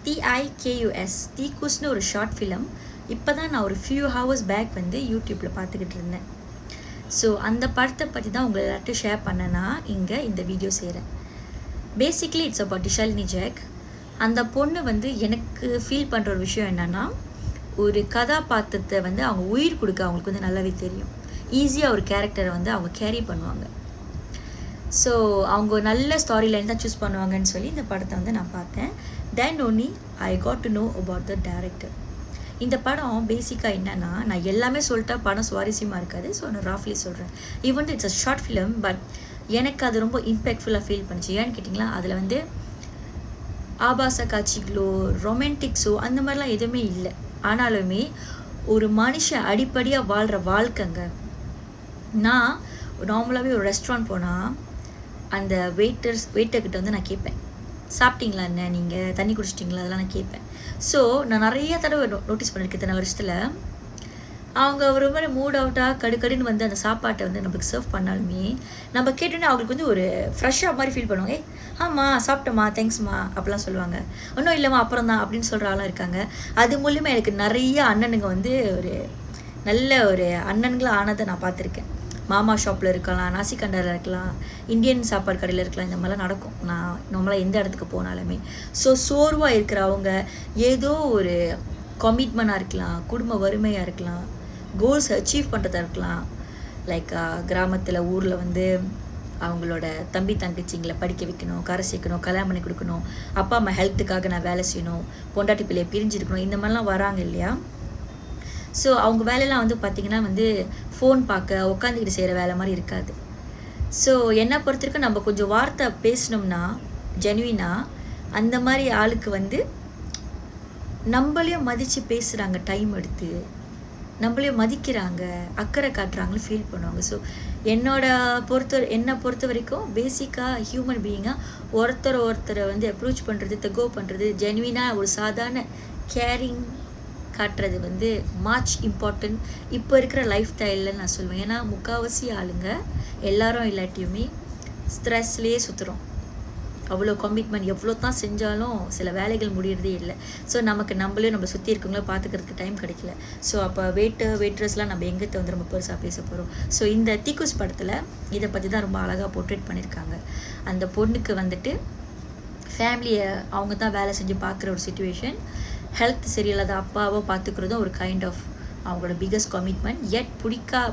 TIKUS தீக்குஸ்னு ஒரு short film இப்போ தான் நான் ஒரு ஃபியூ ஹவர்ஸ் பேக் வந்து யூடியூப்பில் பார்த்துக்கிட்டு இருந்தேன். ஸோ அந்த படத்தை பற்றி தான் உங்களை எல்லார்ட்டும் ஷேர் பண்ணனா இங்கே இந்த வீடியோ செய்கிறேன். பேசிக்லி இட்ஸ் அபவுட் டிஷாலினி ஜெக். அந்த பொண்ணு வந்து எனக்கு ஃபீல் பண்ணுற ஒரு விஷயம் என்னென்னா, ஒரு கதாபாத்திரத்தை வந்து அவங்க உயிர் கொடுக்க அவங்களுக்கு வந்து நல்லாவே தெரியும். ஈஸியாக ஒரு கேரக்டரை வந்து அவங்க கேரி பண்ணுவாங்க. ஸோ அவங்க நல்ல ஸ்டாரி லைன் தான் சூஸ் பண்ணுவாங்கன்னு சொல்லி இந்த படத்தை வந்து நான் பார்த்தேன். Then only I got to know about the director. இந்த படம் பேசிக்காக என்னென்னா, நான் எல்லாமே சொல்லிட்டா படம் சுவாரஸ்யமாக இருக்காது. ஸோ நான் ராஃப்லி சொல்கிறேன். Even it's a short film, but எனக்கு அது ரொம்ப இம்பேக்ட்ஃபுல்லாக ஃபீல் பண்ணிச்சு. ஏன்னு கேட்டிங்களா, அதில் வந்து ஆபாச காட்சிகளோ ரொமான்டிக்ஸோ அந்த மாதிரிலாம் எதுவுமே இல்லை. ஆனாலுமே ஒரு மனுஷன் அடிப்படையாக வாழ்கிற வாழ்க்கைங்க. நான் நார்மலாகவே ஒரு ரெஸ்டாரண்ட் போனால் அந்த வெயிட்டர்கிட்ட வந்து நான் கேட்பேன், சாப்பிட்டீங்களா என்ன, நீங்கள் தண்ணி குடிச்சிட்டிங்களா, அதெல்லாம் நான் கேட்பேன். ஸோ நான் நிறைய தடவை நோட்டீஸ் பண்ணியிருக்கேன் இத்தனை வருஷத்தில். அவங்க ஒரு மாதிரி மூட் அவுட்டாக கடுன்னு வந்து அந்த சாப்பாட்டை வந்து நம்மளுக்கு சர்வ் பண்ணாலுமே நம்ம கேட்டோன்னே அவங்களுக்கு வந்து ஒரு ஃப்ரெஷ்ஷாக மாதிரி ஃபீல் பண்ணுவாங்க. ஆமாம் சாப்பிட்டோம்மா, தேங்க்ஸ்மா அப்படிலாம் சொல்லுவாங்க. ஒன்றும் இல்லைம்மா அப்புறம் தான் அப்படின்னு சொல்கிற ஆளாக இருக்காங்க. அது மூலிமா எனக்கு நிறைய அண்ணனுங்க வந்து ஒரு நல்ல ஒரு அண்ணன்களாக ஆனதை நான் பார்த்துருக்கேன். மாமா ஷாப்பில் இருக்கலாம், நாசிகண்டாவில் இருக்கலாம், இந்தியன் சாப்பாடு கடையில் இருக்கலாம், இந்த மாதிரிலாம் நடக்கும் நான் நம்மளாம் எந்த இடத்துக்கு போனாலுமே. ஸோ சோர்வாக இருக்கிற அவங்க ஏதோ ஒரு கமிட்மெண்ட்டாக இருக்கலாம், குடும்ப வறுமையாக இருக்கலாம், கோல்ஸ் அச்சீவ் பண்ணுறதா இருக்கலாம். லைக் கிராமத்தில் ஊரில் வந்து அவங்களோட தம்பி தங்கச்சிங்களை படிக்க வைக்கணும், கரை சேர்க்கணும், கல்யாணம் பண்ணி கொடுக்கணும், அப்பா அம்மா ஹெல்த்துக்காக நான் வேலை செய்யணும், பொண்டாட்டி பிள்ளையை பிரிஞ்சிருக்கணும், இந்த மாதிரிலாம் வராங்க இல்லையா. ஸோ அவங்க வேலையெல்லாம் வந்து பார்த்திங்கன்னா வந்து ஃபோன் பார்க்க உட்காந்துக்கிட்டு செய்கிற வேலை மாதிரி இருக்காது. ஸோ என்னை பொறுத்த வரைக்கும் நம்ம கொஞ்சம் வார்த்தை பேசினோம்னா ஜெனுவினாக அந்த மாதிரி ஆளுக்கு வந்து நம்மளையும் மதித்து பேசுகிறாங்க, டைம் எடுத்து நம்மளையும் மதிக்கிறாங்க, அக்கறை காட்டுறாங்கன்னு ஃபீல் பண்ணுவாங்க. ஸோ என்னை பொறுத்த வரைக்கும் பேசிக்காக ஹியூமன் பீயிங்காக ஒருத்தரை வந்து அப்ரோச் பண்ணுறது, தெகோ பண்ணுறது, ஜெனுவினாக ஒரு சாதாரண கேரிங் காட்டுறது வந்து மச் இம்பார்ட்டன்ட் இப்போ இருக்கிற லைஃப் ஸ்டைலில் நான் சொல்லுவேன். ஏன்னா முக்கால்வாசி ஆளுங்க எல்லாரும் இல்லாட்டியுமே ஸ்ட்ரெஸ்லேயே சுற்றுறோம். அவ்வளோ கமிட்மெண்ட் எவ்வளோ தான் செஞ்சாலும் சில வேலைகள் முடியறதே இல்லை. ஸோ நம்மளே நம்ம சுற்றி இருக்கவங்கள பார்த்துக்கிறதுக்கு டைம் கிடைக்கல. ஸோ அப்போ வெயிட்ரஸ்லாம் நம்ம எங்கே வந்து ரொம்ப பெருசாக பேச போகிறோம். ஸோ இந்த தீக்குஸ் படத்தில் இதை பற்றி தான் ரொம்ப அழகாக போர்ட்ரேட் பண்ணியிருக்காங்க. அந்த பொண்ணுக்கு வந்துட்டு ஃபேமிலியை அவங்க தான் வேலை செஞ்சு பார்க்குற ஒரு சுச்சுவேஷன், ஹெல்த் சரியில்லாத அப்பாவோ பார்த்துக்கிறதும் ஒரு கைண்ட் ஆஃப் அவங்களோட பிகஸ்ட் கமிட்மெண்ட். எட்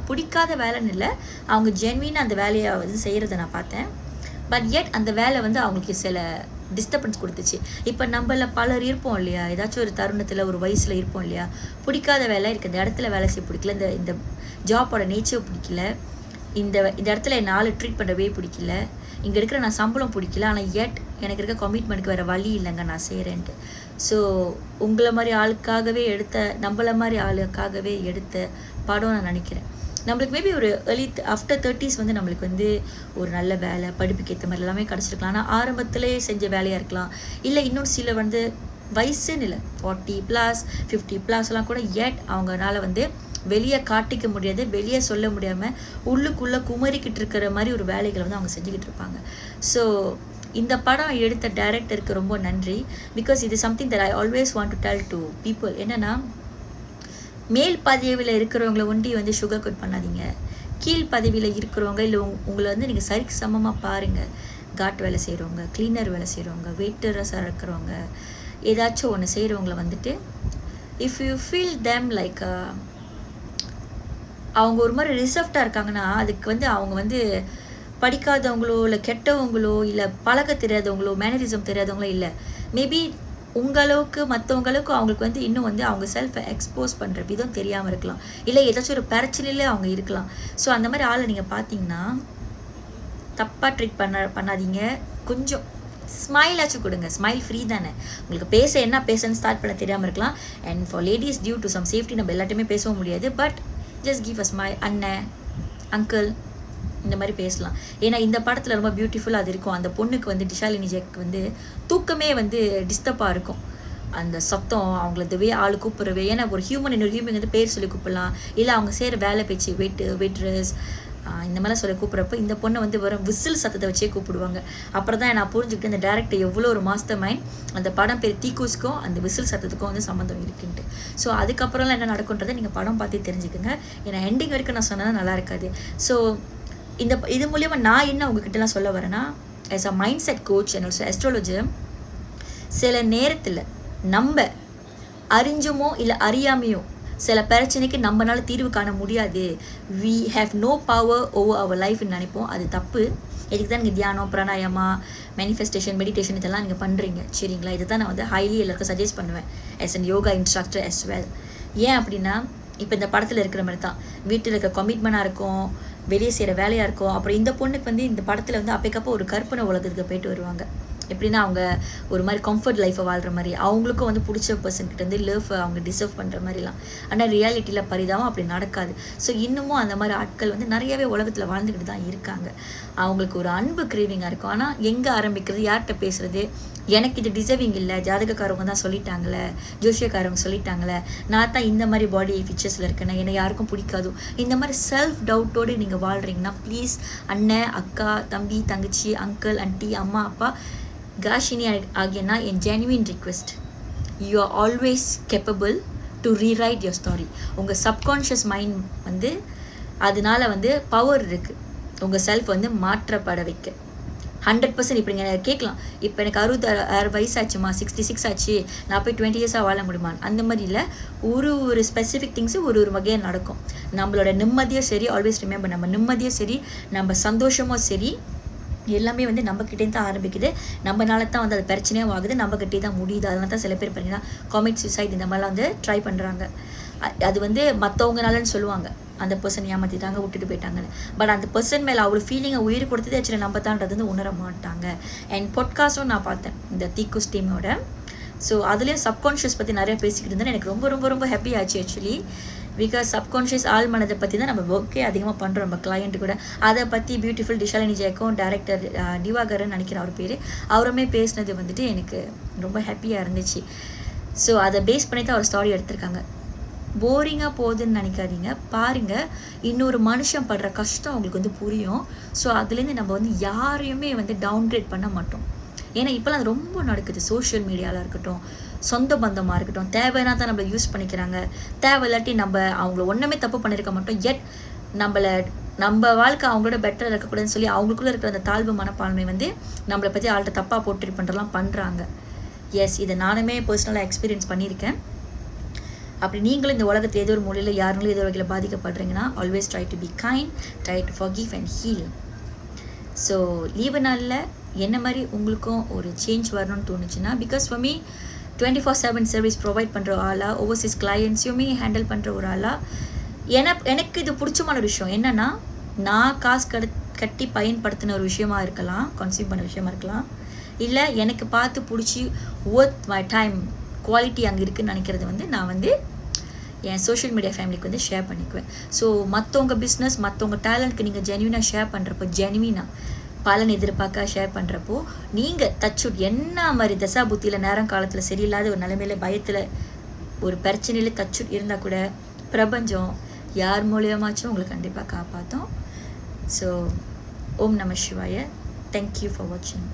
பிடிக்காத வேலைன்னு இல்லை, அவங்க ஜென்வினாக அந்த வேலையை வந்து செய்கிறத நான் பார்த்தேன். பட் எட் அந்த வேலை வந்து அவங்களுக்கு சில டிஸ்டர்பன்ஸ் கொடுத்துச்சு. இப்போ நம்மள பலர் இருப்போம் இல்லையா, ஏதாச்சும் ஒரு தருணத்தில் ஒரு வயசில் இருப்போம் இல்லையா, பிடிக்காத வேலை இருக்குது, இந்த இடத்துல வேலை செய்ய பிடிக்கல, இந்த ஜாப்போட நேச்சர் பிடிக்கல, இந்த இடத்துல என் ஆள் ட்ரீட் பண்ணுறவே பிடிக்கல, இங்கே இருக்கிற நான் சம்பளம் பிடிக்கல, ஆனால் எட் எனக்கு இருக்க கமிட்மெண்ட்டுக்கு வேறு வழி இல்லைங்க நான் செய்கிறேன்ட்டு. ஸோ உங்களை மாதிரி ஆளுக்காகவே நம்மள மாதிரி ஆளுக்காகவே எடுத்த படம் நான் நினைக்கிறேன். நம்மளுக்கு மேபி ஒரு ஆஃப்டர் 30s வந்து நம்மளுக்கு வந்து ஒரு நல்ல வேலை, படிப்புக்கு ஏற்ற மாதிரி எல்லாமே கிடச்சிருக்கலாம். ஆனால் ஆரம்பத்திலே செஞ்ச வேலையாக இருக்கலாம். இல்லை இன்னும் சில வந்து வயசுன்னு இல்லை, 40+, 50+எல்லாம் கூட அவங்களால வந்து வெளியே காட்டிக்க முடியாது, வெளியே சொல்ல முடியாமல் உள்ளுக்குள்ளே குமரிக்கிட்டு இருக்கிற மாதிரி ஒரு வேலைகளை வந்து அவங்க செஞ்சுக்கிட்டு இருப்பாங்க. ஸோ இந்த படம் எடுத்த டைரக்டருக்கு ரொம்ப நன்றி. பிகாஸ் இது something that I always want to tell to people. என்னென்னா, மேல் பதவியில் இருக்கிறவங்கள ஒண்டி வந்து சுகர் கோட் பண்ணாதீங்க. கீழ் பதவியில் இருக்கிறவங்க இல்லை உங்களை வந்து நீங்கள் சரிக்கு சமமாக பாருங்கள். காட் வேலை செய்கிறவங்க, கிளீனர் வேலை செய்கிறவங்க, வெயிட்டரஸாக இருக்கிறவங்க, ஏதாச்சும் ஒன்று செய்கிறவங்கள வந்துட்டு if you feel them like அவங்க ஒரு மாதிரி ரிசர்வ்டாக இருக்காங்கன்னா, அதுக்கு வந்து அவங்க வந்து படிக்காதவங்களோ இல்லை கெட்டவங்களோ இல்லை பழக்க தெரியாதவங்களோ மேனரிசம் தெரியாதவங்களோ இல்லை. மேபி உங்களவுக்கு மற்றவங்களுக்கு அவங்களுக்கு வந்து இன்னும் வந்து அவங்க செல்ஃபை எக்ஸ்போஸ் பண்ணுற விதம் தெரியாமல் இருக்கலாம், இல்லை ஏதாச்சும் ஒரு பிரச்சனையிலே அவங்க இருக்கலாம். ஸோ அந்த மாதிரி ஆளை நீங்கள் பார்த்தீங்கன்னா தப்பாக ட்ரீட் பண்ணாதீங்க. கொஞ்சம் ஸ்மைலாச்சும் கொடுங்க. ஸ்மைல் ஃப்ரீ தானே. உங்களுக்கு என்ன பேசன்னு ஸ்டார்ட் பண்ண தெரியாமல் இருக்கலாம். And for ladies due to some safety நம்ம எல்லாத்தையுமே பேசவும் முடியாது. But just give a smile. அண்ணன், அங்கிள், இந்த மாதிரி பேசலாம். ஏன்னா இந்த படத்தில் ரொம்ப பியூட்டிஃபுல்லாக அது இருக்கும். அந்த பொண்ணுக்கு வந்து டிஷாலினி ஜெக் வந்து தூக்கமே வந்து டிஸ்டர்பாக இருக்கும். அந்த சத்தம், அவங்கள இந்த ஆள் கூப்பிட்றவே. ஏன்னா ஒரு ஹியூமன் இன்னொரு ஹியூமன் வந்து பேர் சொல்லி கூப்பிடலாம், இல்லை அவங்க செய்கிற வேலை பேச்சு, வெயிட்ரஸ், இந்த மாதிரிலாம் சொல்லி கூப்பிட்றப்போ இந்த பொண்ணை வந்து வெறும் விசில் சத்தத்தை வச்சே கூப்பிடுவாங்க. அப்புறம் தான் நான் புரிஞ்சுக்கிட்டு இந்த டேரக்டர் எவ்வளோ ஒரு மாஸ்டர் மைண்ட், அந்த படம் பேர் தீக்கூஸ்க்கும் அந்த விசில் சத்தத்துக்கும் வந்து சம்மந்தம் இருக்குன்ட்டு. ஸோ அதுக்கப்புறம்லாம் என்ன நடக்குன்றதை நீங்கள் படம் பார்த்தே தெரிஞ்சுக்கோங்க. ஏன்னா எண்டிங் வரைக்கும் நான் சொன்னதான் நல்லா இருக்காது. ஸோ இது மூலியமா நான் என்ன உங்ககிட்டலாம் சொல்ல வரேன்னா, as a mind set coach and also astrologer, சில நேரத்தில் நம்ம அறிஞ்சுமோ இல்லை அறியாமையோ சில பிரச்சனைக்கு நம்மளால தீர்வு காண முடியாது, we have no power over our லைஃப்னு நினைப்போம். அது தப்பு. இதுக்கு தான் நீங்கள் தியானம், பிராணாயாமா, மேனிஃபெஸ்டேஷன், மெடிடேஷன் இதெல்லாம் நீங்கள் பண்ணுறீங்க, சரிங்களா? இதை தான் நான் வந்து ஹைலி எல்லாருக்கும் சஜஸ்ட் பண்ணுவேன் as an yoga instructor as well. ஏன் அப்படின்னா, இப்போ இந்த படத்தில் இருக்கிற மாதிரி தான் வீட்டில் இருக்க கமிட்மெண்ட்டாக இருக்கும், வெளியே செய்கிற வேலையாக இருக்கும். அப்புறம் இந்த பொண்ணுக்கு வந்து இந்த படத்தில் வந்து அப்பக்கப்போ ஒரு கற்பனை உலகத்துக்கு போயிட்டு வருவாங்க. எப்படின்னா அவங்க ஒரு மாதிரி கம்ஃபர்ட் லைஃப்பை வாழ்கிற மாதிரி, அவங்களுக்கும் வந்து பிடிச்ச பர்சன்கிட்ட வந்து லவ் அவங்க டிசர்வ் பண்ணுற மாதிரிலாம். ஆனால் ரியாலிட்டியில் பரிதாபம் அப்படி நடக்காது. ஸோ இன்னமும் அந்த மாதிரி ஆட்கள் வந்து நிறையவே உலகத்தில் வாழ்ந்துக்கிட்டு தான் இருக்காங்க. அவங்களுக்கு ஒரு அன்பு கிரேவிங்காக இருக்கும். ஆனால் எங்கே ஆரம்பிக்கிறது, யார்கிட்ட பேசுகிறது, எனக்கு இது டிசர்விங் இல்லை, ஜாதகக்காரவங்க தான் சொல்லிட்டாங்களே, ஜோஷியக்காரவங்க சொல்லிட்டாங்களே, நான் தான் இந்த மாதிரி பாடி ஃபீச்சர்ஸில் இருக்கேன், என்னை யாருக்கும் பிடிக்காது, இந்த மாதிரி செல்ஃப் டவுட்டோடு நீங்கள் வாழ்கிறீங்கன்னா ப்ளீஸ் அண்ணன், அக்கா, தம்பி, தங்கச்சி, அங்கிள், ஆண்டி, அம்மா, அப்பா, காஷினி ஆகியனா என் genuine request, you are always capable to rewrite your story. உங்கள் சப்கான்ஷியஸ் மைண்ட் வந்து அதனால வந்து பவர் இருக்குது உங்கள் செல்ஃப் வந்து மாற்றப்பட வைக்க. 100%. இப்போ நீங்கள் கேட்கலாம், இப்போ எனக்கு 66 வயசாச்சுமா, 66 ஆச்சு, நான் போய் 20 இயர்ஸாக வாழ முடியுமா? அந்த மாதிரி இல்லை. ஒரு ஸ்பெசிஃபிக் திங்ஸு ஒரு வகையாக நடக்கும். நம்மளோட நிம்மதியும் சரி, ஆல்வேஸ் ரிமெம்பர், நம்ம நிம்மதியும் சரி, நம்ம சந்தோஷமும் சரி, எல்லாமே வந்து நம்மக்கிட்டே தான் ஆரம்பிக்குது. நம்மளால தான் வந்து அது பிரச்சனையாக ஆகுது, நம்மக்கிட்டே தான் முடியுது. அதனால தான் சில பேர் பார்த்தீங்கன்னா காமிட் சூசைட் இந்த மாதிரிலாம் வந்து ட்ரை பண்ணுறாங்க. அது வந்து மற்றவங்கனாலன்னு சொல்லுவாங்க, அந்த பர்சன் ஏமாற்றிட்டாங்க, விட்டுட்டு போயிட்டாங்கன்னு. பட் அந்த பர்சன் மேலே அவ்வளோ ஃபீலிங்கை உயிர் கொடுத்தது ஆக்சுவலி நம்ம தான்றது வந்து உணர மாட்டாங்க. அண்ட் பாட்காஸ்ட்டும் நான் பார்த்தேன் இந்த தீக்கூஸ் டீமோட. ஸோ அதுலேயும் சப்கான்ஷியஸ் பற்றி நிறைய பேசிக்கிட்டு இருந்தேன். எனக்கு ரொம்ப ரொம்ப ரொம்ப ஹாப்பி ஆச்சு ஆக்சுவலி. பிகாஸ் சப்கான்ஷியஸ் ஆள் மனதை பற்றி தான் நம்ம ஒர்க்கே அதிகமாக பண்ணுறோம் நம்ம கிளையண்ட்டு கூட. அதை பற்றி பியூட்டிஃபுல் டிஷாலினி ஜெயக்கும் டைரக்டர் திவாகரன் நினைக்கிறேன் அவர் பேர், அவருமே பேசினது வந்துட்டு எனக்கு ரொம்ப ஹாப்பியாக இருந்துச்சு. ஸோ அதை பேஸ் பண்ணி தான் அவர் ஸ்டோரி எடுத்திருக்காங்க. போரிங்காக போகுதுன்னு நினைக்காதீங்க, பாருங்கள், இன்னொரு மனுஷன் படுற கஷ்டம் உங்களுக்கு வந்து புரியும். ஸோ அதுலேருந்து நம்ம வந்து யாரையுமே வந்து டவுன்கிரேட் பண்ண மாட்டோம். ஏன்னா இப்போலாம் அது ரொம்ப நடக்குது. சோஷியல் மீடியாவில் இருக்கட்டும், சொந்த பந்தமாக இருக்கட்டும், தேவைன்னா தான் நம்மளை யூஸ் பண்ணிக்கிறாங்க. தேவை இல்லாட்டி நம்ம அவங்கள ஒன்றுமே தப்பு பண்ணியிருக்க மாட்டோம், எட் நம்ம வாழ்க்கை அவங்களோட பெட்டராக இருக்கக்கூடாதுன்னு சொல்லி அவங்களுக்குள்ளே இருக்கிற அந்த தாழ்வு மனப்பான்மை வந்து நம்மளை பற்றி ஆள்கிட்ட தப்பாக போட்டு பண்ணுறலாம் பண்ணுறாங்க. எஸ், இதை நானுமே பர்சனலாக எக்ஸ்பீரியன்ஸ் பண்ணியிருக்கேன். அப்படி நீங்களும் இந்த உலகத்தில் ஏதோ ஒரு மூலையில் யாருங்களும் ஏதோ வகையில் பாதிக்கப்படுறீங்கன்னா, always try to be kind, try to forgive and heal. So leave நாளில் என்ன மாதிரி உங்களுக்கும் ஒரு சேஞ்ச் வரணும்னு தோணுச்சுன்னா, because for me 24/7 service provide பண்ணுற ஆளாக, ஓவர்சீஸ் கிளையன்ட்ஸையுமே ஹேண்டில் பண்ணுற ஒரு ஆளாக எனக்கு இது பிடிச்சமான ஒரு விஷயம் என்னென்னா, நான் காசு கட்டி பயன்படுத்தின ஒரு விஷயமா இருக்கலாம், கன்சியூம் பண்ண விஷயமா இருக்கலாம், இல்லை எனக்கு பார்த்து பிடிச்சி ஒர்த் மை டைம் குவாலிட்டி அங்கே இருக்குதுன்னு நினைக்கிறது வந்து நான் வந்து என் சோஷியல் மீடியா ஃபேமிலிக்கு வந்து ஷேர் பண்ணிக்குவேன். ஸோ மற்றவங்க பிஸ்னஸ், மற்றவங்க டேலண்ட்க்கு நீங்கள் ஜென்யூனாக ஷேர் பண்ணுறப்போ, ஜென்யூனாக பலன் எதிர்பார்க்க ஷேர் பண்ணுறப்போ, நீங்கள் தச்சுட் என்ன மாதிரி தசா புத்தியில் நேரம் காலத்தில் சரியில்லாத ஒரு நிலைமையில் பயத்தில் ஒரு பிரச்சனையில் தச்சுட் இருந்தால் கூட பிரபஞ்சம் யார் மூலியமாச்சும் உங்களுக்கு கண்டிப்பாக காப்பாற்றும். ஸோ ஓம் நம சிவாய. தேங்க்யூ ஃபார் வாட்சிங்.